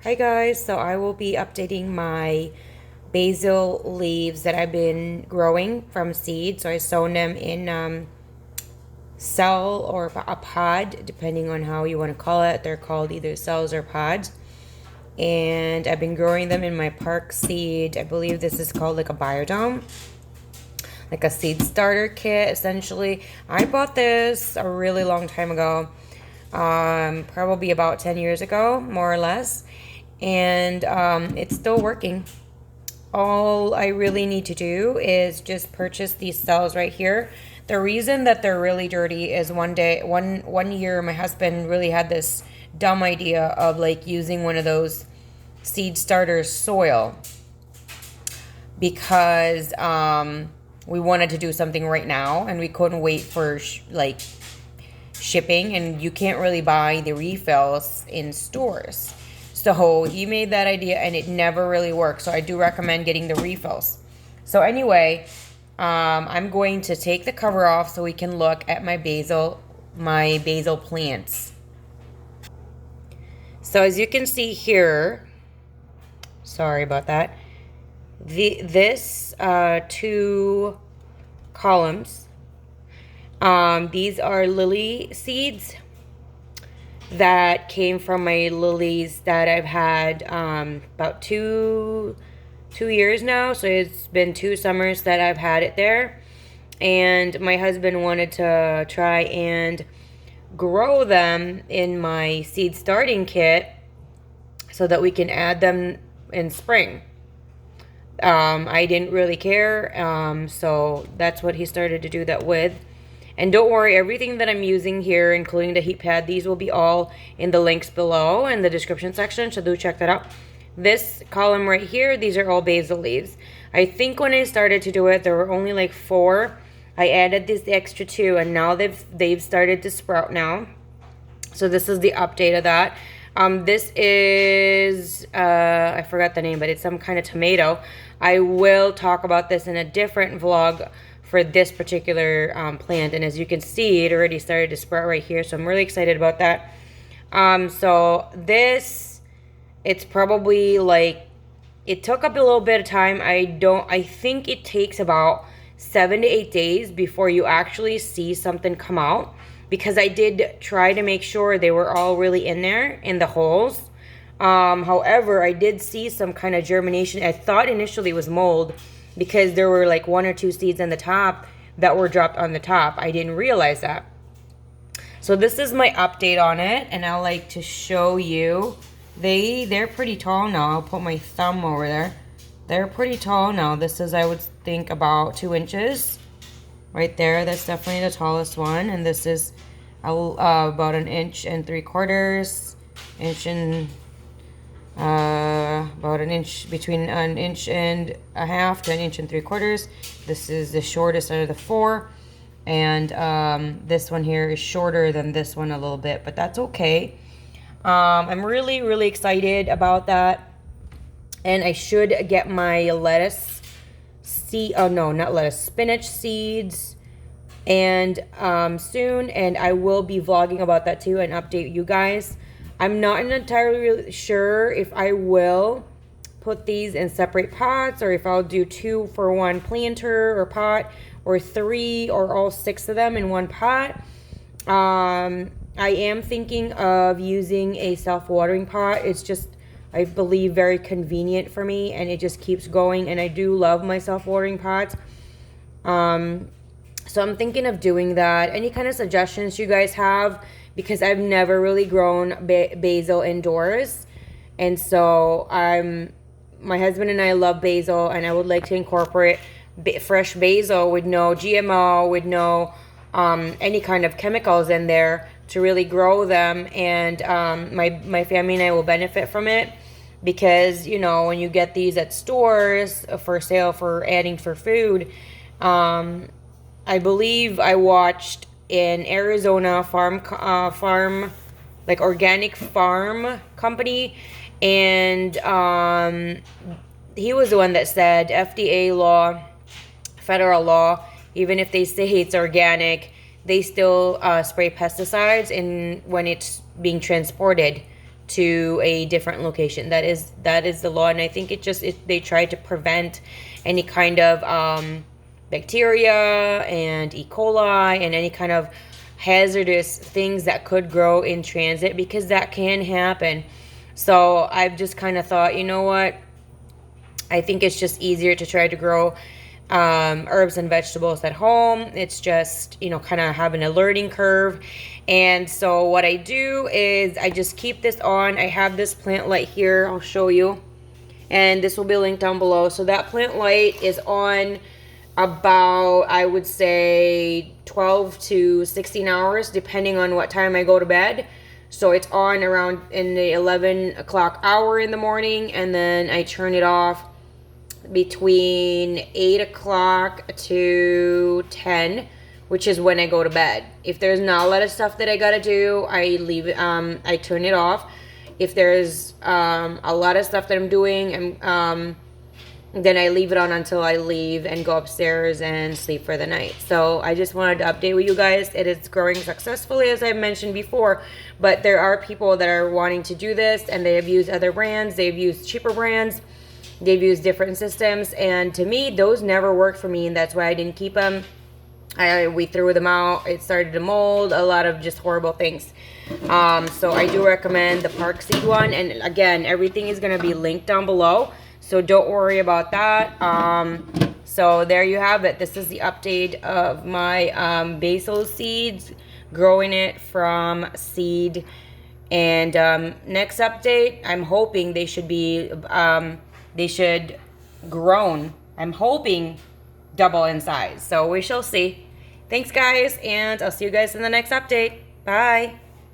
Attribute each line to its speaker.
Speaker 1: Hi guys, so I will be updating my basil leaves that I've been growing from seed. So I sown them in cell or a pod, depending on how you want to call it. They're called either cells or pods. And I've been growing them in my park seed. I believe this is called like a biodome, like a seed starter kit essentially. I bought this a really long time ago, probably about 10 years ago, more or less. And it's still working. All I really need to do is just purchase these cells right here. The reason that they're really dirty is one year my husband really had this dumb idea of like using one of those seed starters soil because we wanted to do something right now and we couldn't wait for shipping, and you can't really buy the refills in stores. So he made that idea and it never really worked. So I do recommend getting the refills. So anyway, I'm going to take the cover off so we can look at my basil plants. So as you can see here, sorry about that. This two columns, these are lily seeds that came from my lilies that I've had about two years now. So it's been 2 summers that I've had it there. And my husband wanted to try and grow them in my seed starting kit so that we can add them in spring. I didn't really care, so that's what he started to do that with. And don't worry, everything that I'm using here, including the heat pad, these will be all in the links below in the description section, so do check that out. This column right here, these are all basil leaves. I think when I started to do it, there were only like 4. I added this extra 2, and now they've started to sprout now. So this is the update of that. This is, I forgot the name, but it's some kind of tomato. I will talk about this in a different vlog for this particular plant. And as you can see, it already started to sprout right here. So I'm really excited about that. So this, it's probably like, it took up a little bit of time. I think it takes about 7 to 8 days before you actually see something come out, because I did try to make sure they were all really in there in the holes. However, I did see some kind of germination. I thought initially it was mold because there were like 1 or 2 seeds on the top that were dropped on the top. I didn't realize that. So this is my update on it, and I'll like to show you. They're pretty tall now. I'll put my thumb over there. They're pretty tall now. This is, I would think, about 2 inches. Right there, that's definitely the tallest one, and this is about 1.75 inches, about an inch, between 1.5 inches to 1.75 inches. This is the shortest out of the 4, and this one here is shorter than this one a little bit, but that's okay. I'm really excited about that, and I should get my lettuce seed. Oh no, not lettuce, spinach seeds, and soon, and I will be vlogging about that too and update you guys. I'm not entirely sure if I will put these in separate pots or if I'll do 2 for 1 planter or pot, or 3 or all 6 of them in one pot. I am thinking of using a self-watering pot. It's just, I believe, very convenient for me, and it just keeps going, and I do love my self-watering pots. So I'm thinking of doing that. Any kind of suggestions you guys have? Because I've never really grown basil indoors, and so my husband and I love basil, and I would like to incorporate fresh basil with no GMO, with no any kind of chemicals in there to really grow them, and my family and I will benefit from it, because you know, when you get these at stores for sale for adding for food, I believe I watched in Arizona farm like organic farm company, and he was the one that said FDA law, federal law, even if they say it's organic, they still spray pesticides in when it's being transported to a different location. That is the law, and I think they try to prevent any kind of bacteria and E. coli and any kind of hazardous things that could grow in transit, because that can happen. So I've just kind of thought, you know what? I think it's just easier to try to grow herbs and vegetables at home. It's just, kind of having a learning curve. And so what I do is I just keep this on. I have this plant light here. I'll show you. And this will be linked down below. So that plant light is on about, I would say, 12 to 16 hours, depending on what time I go to bed. So it's on around in the 11 o'clock hour in the morning, and then I turn it off between 8 o'clock to 10, which is when I go to bed. If there's not a lot of stuff that I gotta do, I leave it, I turn it off. If there's a lot of stuff that I'm doing, then I leave it on until I leave and go upstairs and sleep for the night. So I just wanted to update with you guys. It is growing successfully, as I mentioned before, but there are people that are wanting to do this, and they have used other brands. They've used cheaper brands. They've used different systems, and to me, those never worked for me, and that's why I didn't keep them. We threw them out. It started to mold, a lot of just horrible things. So I do recommend the Park Seed one, and again, everything is going to be linked down below, so don't worry about that. So there you have it. This is the update of my basil seeds, growing it from seed. And next update, I'm hoping they should grown, I'm hoping, double in size. So we shall see. Thanks, guys, and I'll see you guys in the next update. Bye.